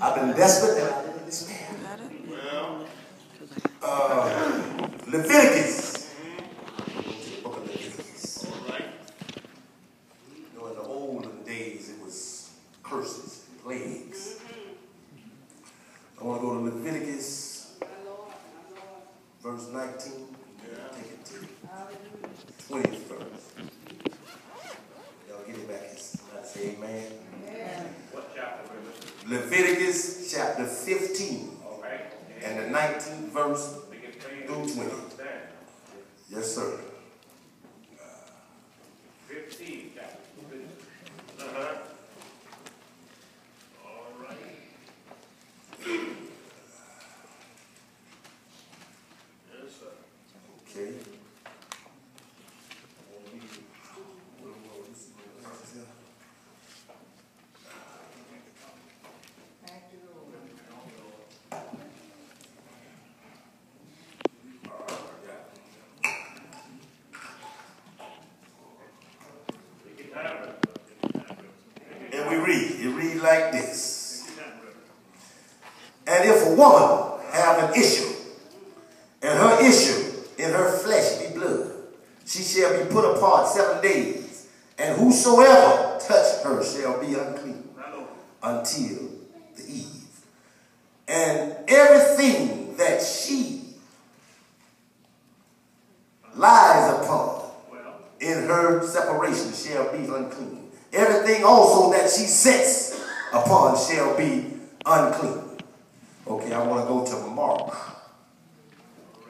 I've been desperate and I've been in despair. Leviticus. Go to the book of Leviticus. You know, in the olden days, it was curses, plagues. I want to go to Leviticus, verse 19. Take it to 20th verse. Y'all get it back. Say amen. What chapter? Leviticus chapter 15. And the 19th verse through 20. Yes, sir. 15 chapter. All right. Yes, sir. Okay. Like this. And if a woman have an issue, and her issue in her flesh be blood, she shall be put apart 7 days, and whosoever touch her shall be unclean until the eve. And everything that she lies upon in her separation shall be unclean. Everything also that she sets upon shall be unclean. Okay, I want to go to Mark.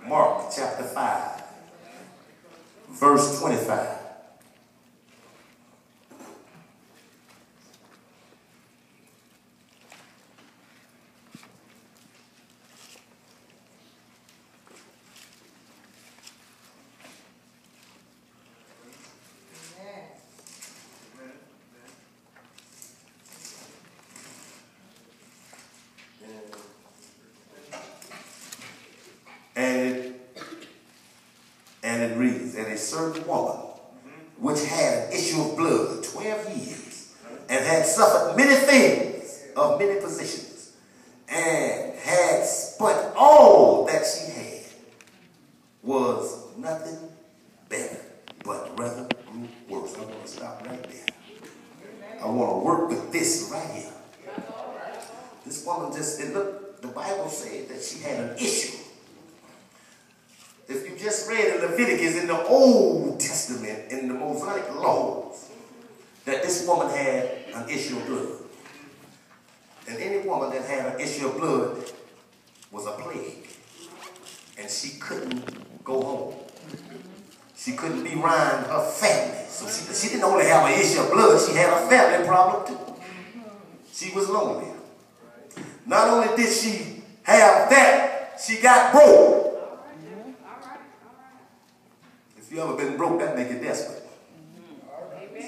Mark chapter 5, verse 25. And it reads, and a certain woman which had an issue of blood 12 years and had suffered many things of many positions and had spent all that she had, was nothing better, but rather grew worse. I'm going to stop right there. I want to work with this right here. This woman just, and look, the Bible said that she had an issue. If you just read in Leviticus in the Old Testament, in the Mosaic laws, that this woman had an issue of blood. And any woman that had an issue of blood was a plague. And she couldn't go home. She couldn't be around her family. So she didn't only have an issue of blood, she had a family problem too. She was lonely. Not only did she have that, she got broke. If you ever been broke, that make you desperate.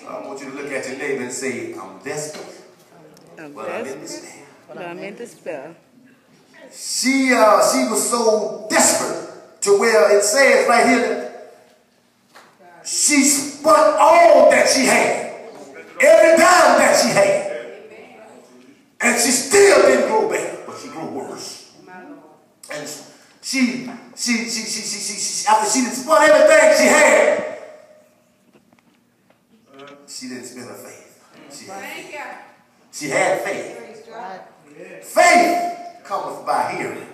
So I want you to look at your neighbor and say, I'm desperate, but I'm in despair. I'm in despair. She was so desperate to where it says right here that she spent all that she had, every dime that she had, and she still didn't grow better, but she grew worse. And she after she didn't spend everything she had, she didn't spend her faith. She had faith. Faith cometh by hearing,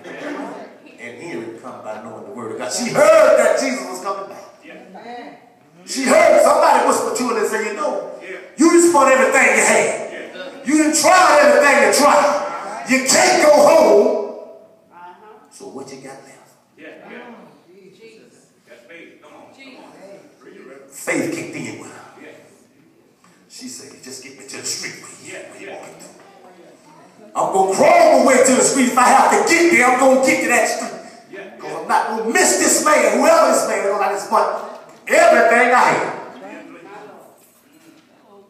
and hearing comes by knowing the word of God. She heard that Jesus was coming back. She heard somebody whisper to her and say, you know, you didn't spend everything you had. You didn't try everything you tried. You can't go home. So what you got left? Faith kicked in with her. She said, just get me to the street where you walking through. I'm going to crawl my way to the street. If I have to get there, I'm going to get to that street. Because I'm not going to miss this man, whoever this man is. I just want everything I have.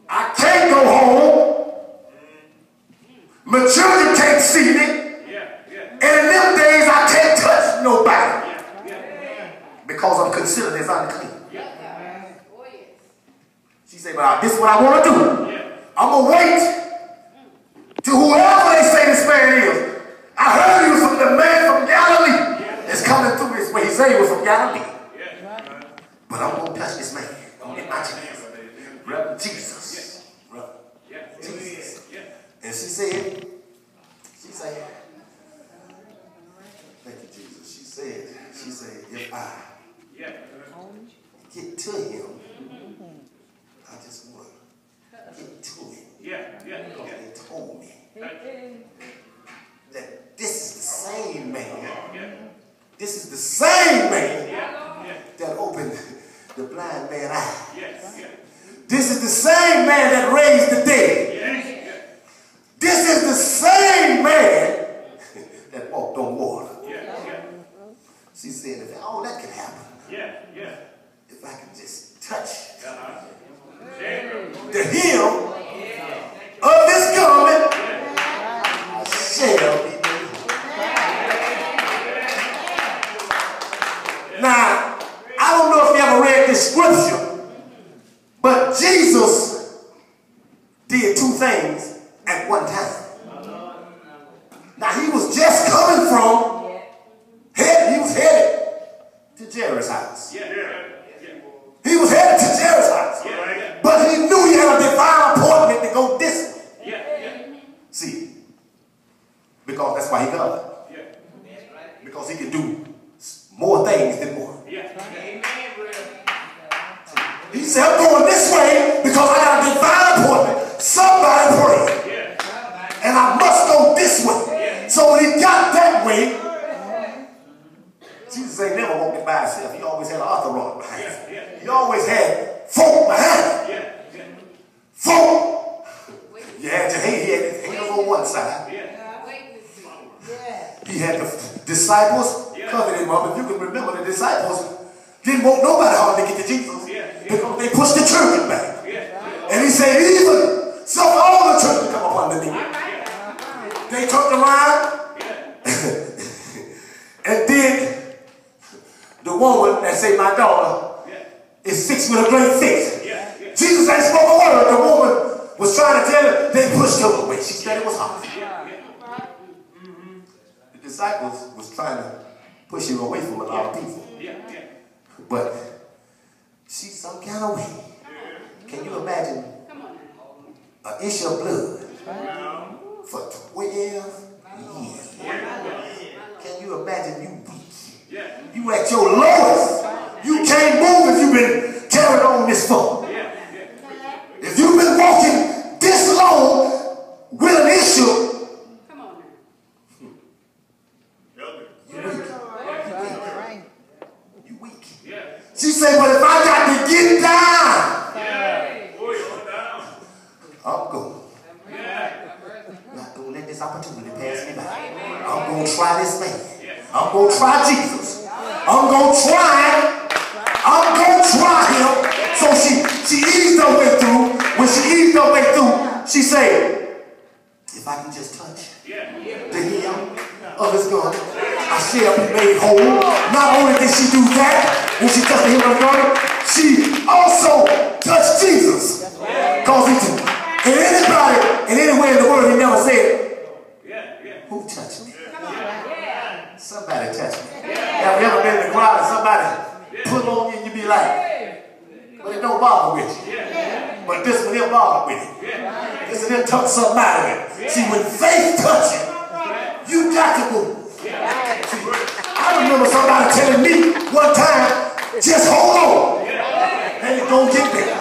I can't go home. My children can't see me. And in them days, I can't touch nobody. Because I'm considered as unclean. She said, well, this is what I want to do. I'm going to wait to whoever they say this man it gotta be. But I'm gonna touch this man. I'm gonna get my chance. Reverend Jesus. Reverend Jesus. And she said, thank you, Jesus. She said, if I get to him, I just want to get to him. Because they told me that this is the same man. This is the same man that opened the blind man's eye. This is the same man that raised the dead. This is the same man that walked on water. She said, if all that can happen, if I can just touch the hem of this garment, I shall be made whole. Now, I don't know if you ever read this scripture, but Jesus did two things at one time. Now, he was just coming from he was headed to Jairus' house. He was headed to Jairus' house. But he knew he had a divine appointment to go this way. See, because that's why he God. Because he can do more things than one. He said, I'm going this way because I got a divine appointment. Somebody pray. And I must go this way. So when he got that way, Jesus ain't never walked it by himself. He always had an authority behind him. He always had folk behind him. Folk. You had your hands on one side. He had the disciples covered him up. If you can remember, the disciples didn't want nobody hard to get to Jesus because they pushed the church back. And he said, even so, all the churches come up underneath. They turned around and did the woman that said, my daughter is sick with a great fix. Jesus ain't spoke a word. The woman was trying to tell her, they pushed her away. She said it was hot. The disciples was trying to push him away from a lot of people. But she's some kind of way. Can you imagine an issue of blood for 12 years? Can you imagine you weak? You at your lowest. You can't move if you've been carried on this far. If you've been walking this long with an issue, you weak. She said, but if I got to get down, I'm going. Not going to let this opportunity pass me by. I'm going to try this man. I'm going to try Jesus. I'm going to try him. So she eased her way through. When she eased her way through, she said, if I can just touch the hem of his garment, I shall be made whole. Not only did she do that, when she touched the hem of the garment, she also touched Jesus. Because and anybody, and anywhere in the world, he never said, who touched me? Somebody touched me. Have you ever been in the crowd and somebody pull on you and you be like, but it don't bother with you. But this one, it bother with you. This one, it touch somebody with. See, when faith touches you, you got to move. See, I remember somebody telling me one time, just hold on, and it's going to get better.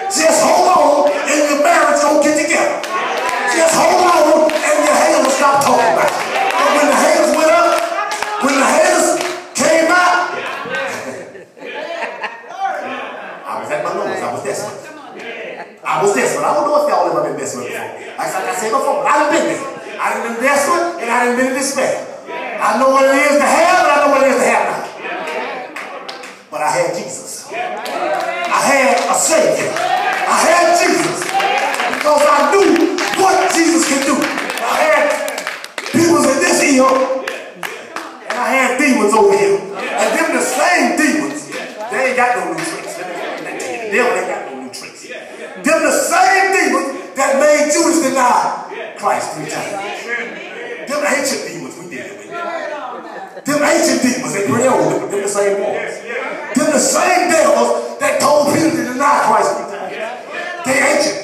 Just hold on, and your marriage don't get together. Just hold on, and your haters will stop talking about it. But when the haters went up, when the haters came out, I was at my lowest. I was desperate. I don't know if y'all ever been desperate before. Like I said before, but I done been there. I done been desperate, and I done been in despair. I know what it is to have, and I know what it is to have now. But I had Jesus. I had a Savior. I had Jesus. Because I knew what Jesus could do. I had people in this ear, and I had demons over here. And them the same demons, they ain't got no new tricks. The devil ain't got no new tricks. Them the same demons that made Judas deny Christ 3 times. Them ancient demons we did it with. Them ancient demons, they pretty old. Them the same ones. Them the same devils that told Peter to deny Christ 3 times. They ancient.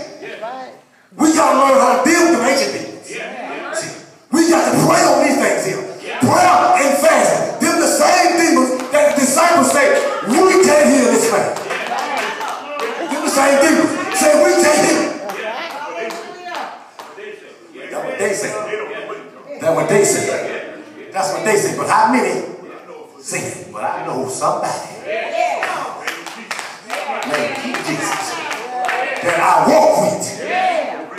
We got to learn how to deal with them ancient demons. See, we got to pray on these things here. Prayer and fasting. Them the same demons that the disciples say, we can't heal this man. Them the same demons. Say, we can't heal. That's what they say. That's what they say. That's what they say. But how many say it? But I know somebody named King Jesus that I walk with,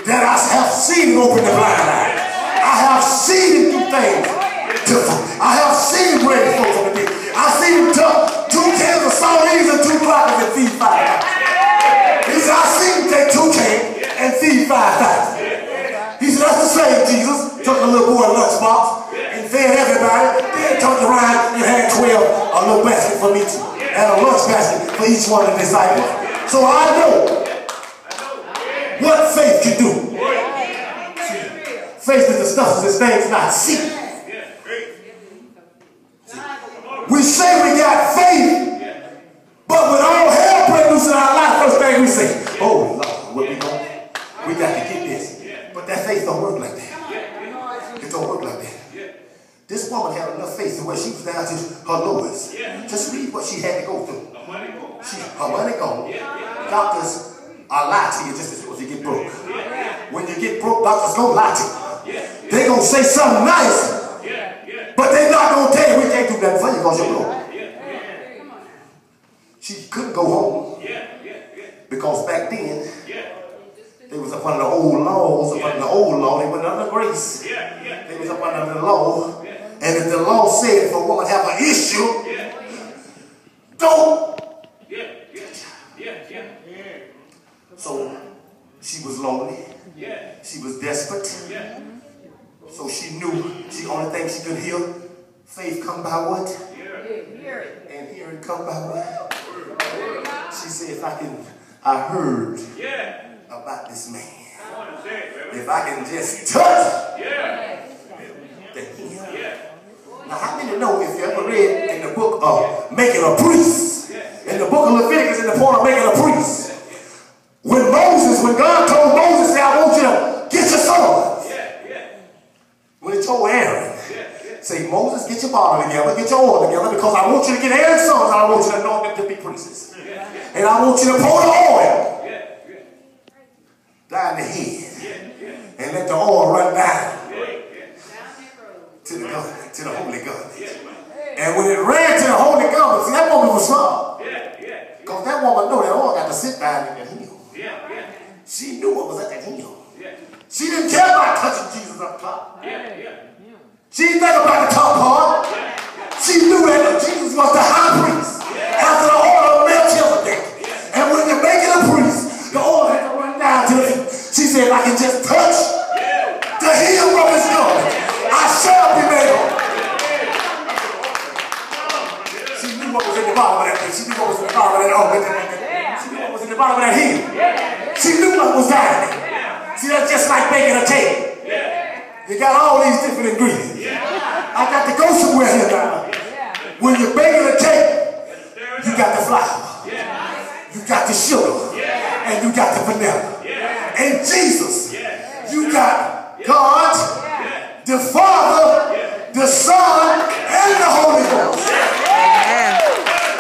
that I have seen him open the blind eye. I have seen him do things. I have seen him raise folks from the dead. I seen him tuck 2 cans of sardines and 2 crackers and feed 5,000. He said, I seen him take 2 cans and feed 5,000. He said, that's the same Jesus. Took a little boy lunchbox and fed everybody. Then turned around and had 12, a little basket for each, and a lunch basket for each one of the disciples. So I know what faith can do. Faith is the stuff that things not seen. We say we got faith, but when all hell breaks loose in our life, first thing we say, oh Lord, what we going to do? We got to get this. But that faith don't work like that. It don't work like that. This woman had enough faith to where she was down to her lowest. Just read what she had to go through. Her money gone. Doctors are lie to you just as soon as you get broke. When you get broke, doctors gonna lie to you. They gonna say something nice, but they not gonna tell you we can't do nothing for you because you're broke. She couldn't go home because back then they was up under the old laws. Up under the old law, they went under grace. They was up under the law, and if the law said if a woman have an issue, don't. So she was lonely. She was desperate. So she knew the only thing she could hear, faith come by what? And hearing come by what? She said, I heard about this man. If I can just touch the hem. Now how many know if you ever read in the book of making a priest, in the book of Leviticus, in the point of making a priest, when God told Moses, say, I want you to get your sons. When he told Aaron, say, Moses, get your bottle together, get your oil together, because I want you to get Aaron's sons, and I want you to anoint them to be priests. And I want you to pour the oil down the head, and let the oil run down to the holy garment. And when it ran to the holy garment, see, that woman was smart. Because that woman knew that oil got to sit down in that heel. She knew what was at that heel. She didn't care about touching Jesus up top. She didn't think about the top part. She knew that Jesus was the high priest after the order of Melchizedek. And when you're making a priest, the oil had to run down to the feet. She said, I can just touch the heel of his garment. I shall be made whole. She knew what was in the bottom of that thing. She knew what was in the bottom of that oil. She knew what was in the bottom of that heel. She knew what was down there. See, that's just like baking a cake. You got all these different ingredients. I got to go somewhere here now. When you're baking a cake, you got the flour, you got the sugar, and you got the vanilla. And Jesus, you got God, the Father, the Son, and the Holy Ghost.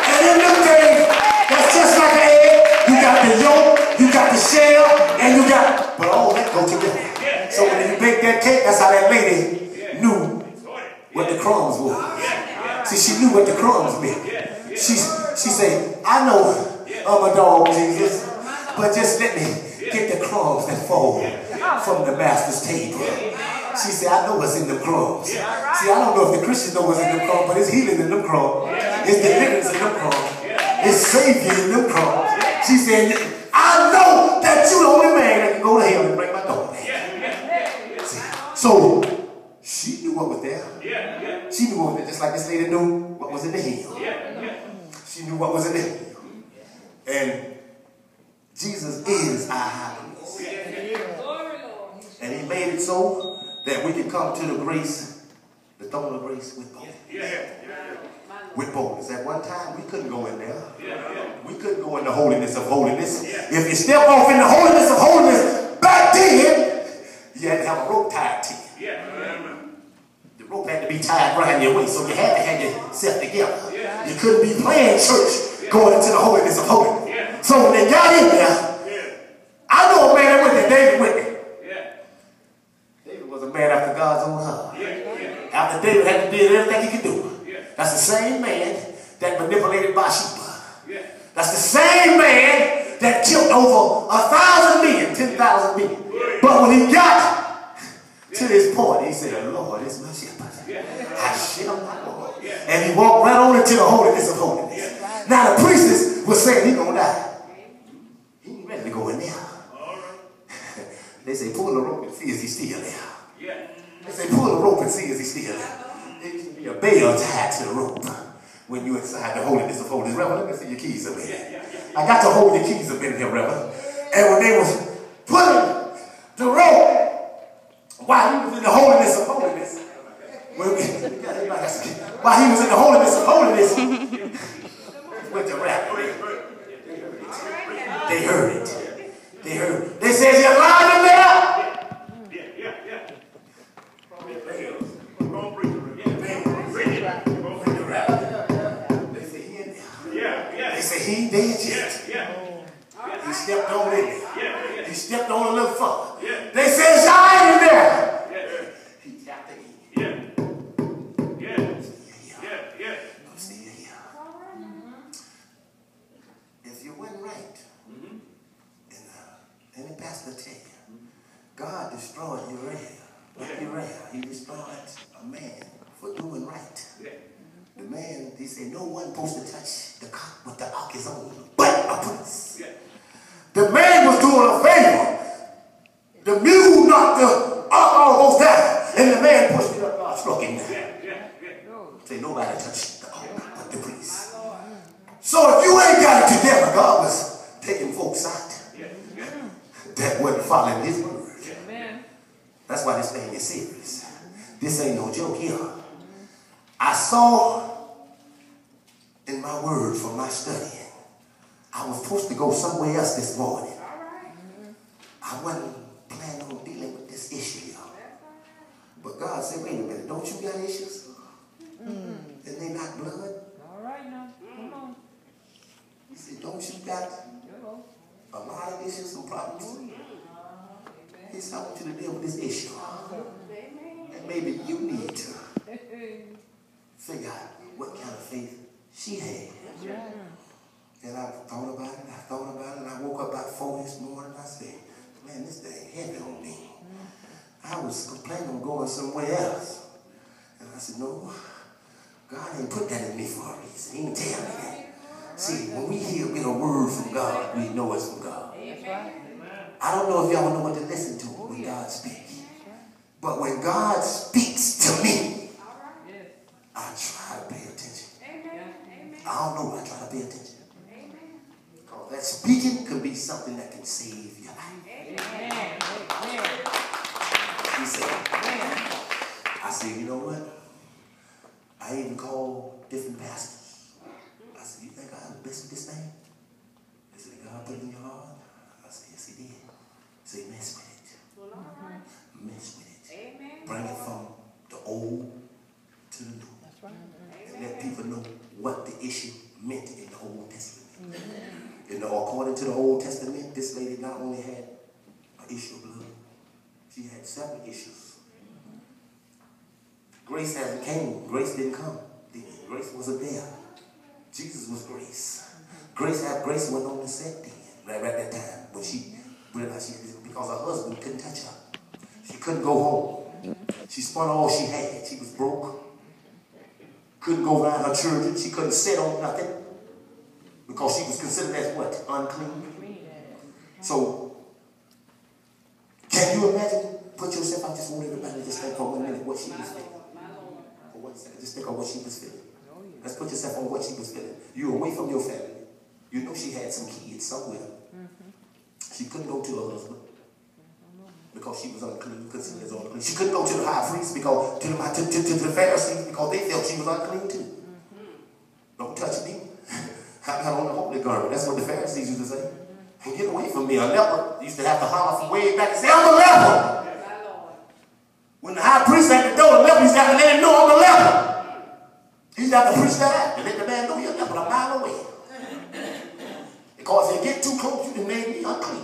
And in them days, that's just like an egg. You got the yolk, you got the shell, and you got, but all that go together. So when you bake that cake, that's how that lady knew what the crumbs were. See, she knew what the crumbs meant. She said, I know I'm a dog, Jesus, but just let me get the crumbs that fall from the master's table. She said, I know what's in the crumbs. See, I don't know if the Christians know what's in the crumbs, but it's healing in them crumbs. It's deliverance in them crumbs. It's Savior in them crumbs. She said, I know that you're the only man that can go to hell and bring my daughter back. So, she knew what was there. She knew what was there, just like this lady knew what was in the heel. She knew what was in the heel. And Jesus is our high priest. And he made it so that we can come to the grace, the throne of grace with both. with boldness. At one time, we couldn't go in there. We couldn't go in the holiness of holiness. If you step off in the holiness of holiness back then, you had to have a rope tied to you. The rope had to be tied around your waist, so you had to have yourself together. You couldn't be playing church going into the holiness of holiness. So when they got in there, I know a man that went there, David went there. David was a man after God's own heart. After David had to do everything he could do. That's the same man that manipulated Bathsheba. That's the same man that killed over 1,000 men, 10,000 men. But when he got to this point, he said, Lord, it's my shepherd. I shall not go. And he walked right on into the holiness of holiness. Now the priestess was saying he's going to die. He ain't ready to go in there. They say, pull the rope and see is he still there. They say, pull the rope and see is he still there. There used to be a bell tied to the rope when you're inside the holiness of holiness. Reverend, let me see your keys up here. I got to hold your keys up in here, Reverend. And when they was pulling the rope, while he was in the holiness of holiness, while he was in the holiness of holiness, went to rap. They heard it. They heard it. They said, you're lying in there. They say he ain't dead yet. He stepped on in. He stepped on a little further. They said, shine in there. He tapped in. I'm still here. If you wasn't right, and the pastor tell you, God destroyed Uriah. He destroyed a man for doing right. The man, he said, no one supposed to touch the cock with the ark is on, but a priest. The man was doing a favor. The mule knocked the ark almost down, and the man pushed it up, God struck him down. Say, nobody touched the ark but the priest. So if you ain't got it together, God was taking folks out that wasn't following his word. That's why this thing is serious. This ain't no joke here. I saw in my word from my studying, I was supposed to go somewhere else this morning. I wasn't planning on dealing with this issue, y'all. But God said, wait a minute, don't you got issues? And they not blood? All right now, come on. He said, don't you got a lot of issues and problems? He said, I want you to deal with this issue. And maybe you need to figure out what kind of faith she had. And I thought about it, and I woke up about 4 this morning, and I said, man, this thing heavy on me. I was planning on going somewhere else. And I said, no, God ain't put that in me for a reason. He didn't tell me that. See, when we get a word from God, we know it's from God. I don't know if y'all know what to listen to when God speaks. But when God speaks to me, I try to pay attention. I don't know, I try to pay attention. Because that speaking could be something that can save your life. He said, I said, you know what? I even called different pastors. I said, you think I messed with this thing? They said, God put it in your heart? I said, yes, he did. Say, mess with it. Mess with it. Bring it from the old to the new. That's right. And let people know what the issue meant in the Old Testament. You know, according to the Old Testament, this lady not only had an issue of blood, she had several issues. Grace hasn't came. Grace didn't come. Grace wasn't there. Jesus was grace. Grace wasn't on the set then, right at that time, when she realized because her husband couldn't touch her. She couldn't go home. She spent all she had. She was broke. Couldn't go around her children. She couldn't sit on nothing because she was considered as what? Unclean. So, can you imagine? Put yourself, I just want everybody to just think for 1 minute what she was feeling. For 1 second, just think of what she was feeling. Let's put yourself on what she was feeling. You're away from your family. You know she had some kids somewhere. She couldn't go to her husband because she was unclean, considered as unclean. She couldn't go to the high priest because to the Pharisees because they felt she was unclean too. garment. That's what the Pharisees used to say. Hey, get away from me. A leper used to have to holler from way back and say, I'm a leper. When the high priest at the door, the leper used to have to let him know I'm a leper. He used to have to preach that out and let the man know you're a leper a mile away. Because if you get too close, you can make me unclean.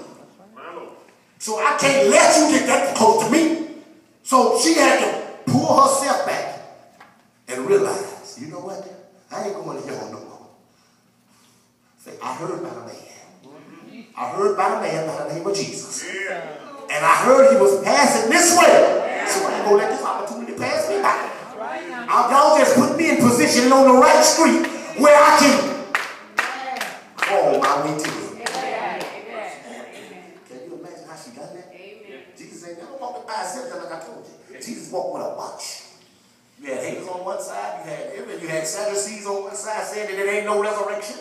So I can't let you get that close to me. So she had to pull herself back and realize, you know what? I ain't going to hell no more. Say, I heard about a man. I heard about a man by the name of Jesus. And I heard he was passing this way. So I ain't going to let this opportunity pass me by. Y'all just put me in position on the right street where I can crawl my way to it. Can you imagine how she got that? Jesus ain't never walked by himself like I told you. Jesus walked with a bunch. You had haters on one side, you had Sadducees on one side saying that there ain't no resurrection.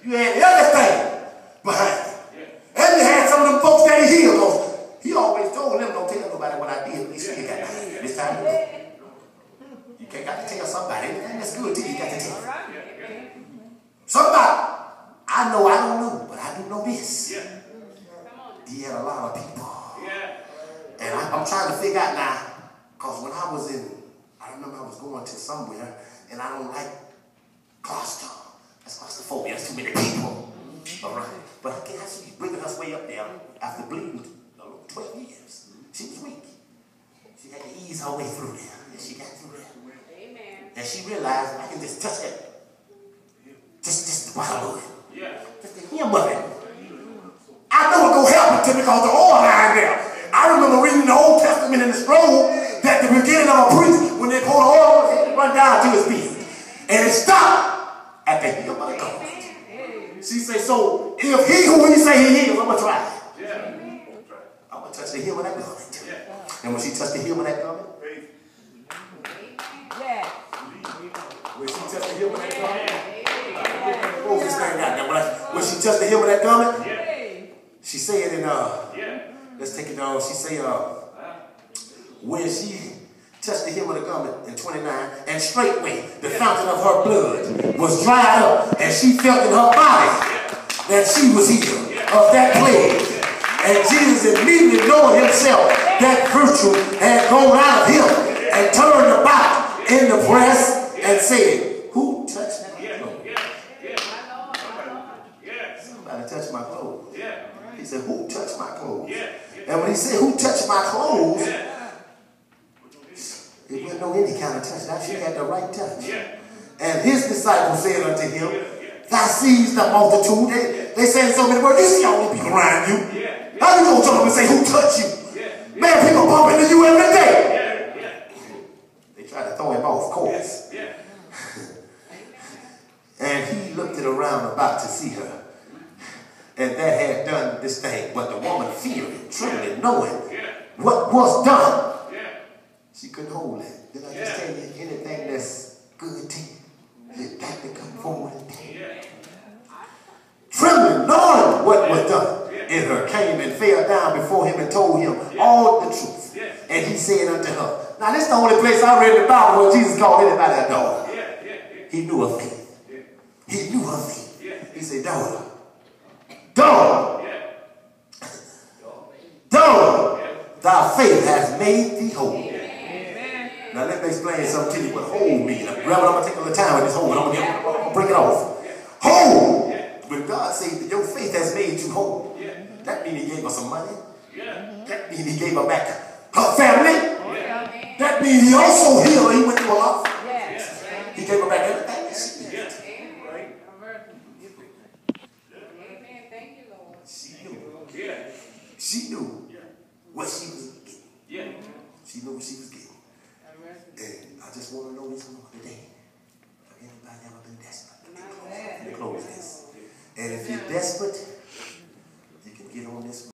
You had everything behind it. And you had some of them folks that he healed. He always told them, don't tell nobody what I did. At least you got to do this time of day. You can't got to tell somebody. Anything that's good to you, you got to tell. Somebody, I know I don't know, but I do know this. He had a lot of people. And I'm trying to figure out now, because when I was I remember I was going to somewhere, and I don't like cluster. That's claustrophobia. That's too many people. All right. But I guess she's bringing us way up there after bleeding 12 years. She was weak. She had to ease her way through there. And she got through there. Amen. And she realized I can just touch that. Just the bottom of it. Just the hem of it. I know it's going to help it to me because the oil lying there. I remember reading the Old Testament in the scroll that the beginning of a priest, when they pour the oil, it run down to his feet. And it stopped at the hem of the garment. She said, so if he who he say he is, I'm going to try. I'm going to touch the hem of that garment. And when she touched the hem of that garment, when she touched the hem of that garment, when she touched the hem of that garment, she said in, let's take it down, she said, when she touched the hem of the garment in 29, and straightway the fountain of her blood was dried up, and she felt in her body that she was healed of that plague. And Jesus immediately knowing himself that virtue had gone out of him and turned about in the press and said, who touched my clothes? Somebody touched my clothes. He said, who touched my clothes? And when he said, who touched my clothes, it wasn't no any kind of touch. Now she had the right touch. And his disciples said unto him, thou seest the multitude. They saying so many words. You see all the people around you. How you gonna jump up and say, who touched you? Man, people bump into you every day. They tried to throw him off course. And he looked it around about to see her. And that had done this thing. But the woman fearing, trembling, knowing what was done. She couldn't hold it. Did I just tell you anything that's good to you? You got to come forward and tell you. Trembling, knowing what was done in her, came and fell down before him and told him all the truth. And he said unto her, now this is the only place I read in the Bible where Jesus called anybody a daughter. He knew her faith. He knew her faith. He said, daughter, daughter, daughter, thy faith has made thee whole. Now let me explain something to you what whole means. Reverend, I'm going to take a little time with this whole. I'm going to break it off. Whole. When God said that your faith has made you whole, that means he gave her some money. That means he gave her back her family. That means he also healed her. He went through a lot. He gave her back everything that she needed. She knew what she was getting. She knew what she was getting. And I just want to know this one today. Have anybody ever been desperate? Let me close this. And if you're desperate, you can get on this.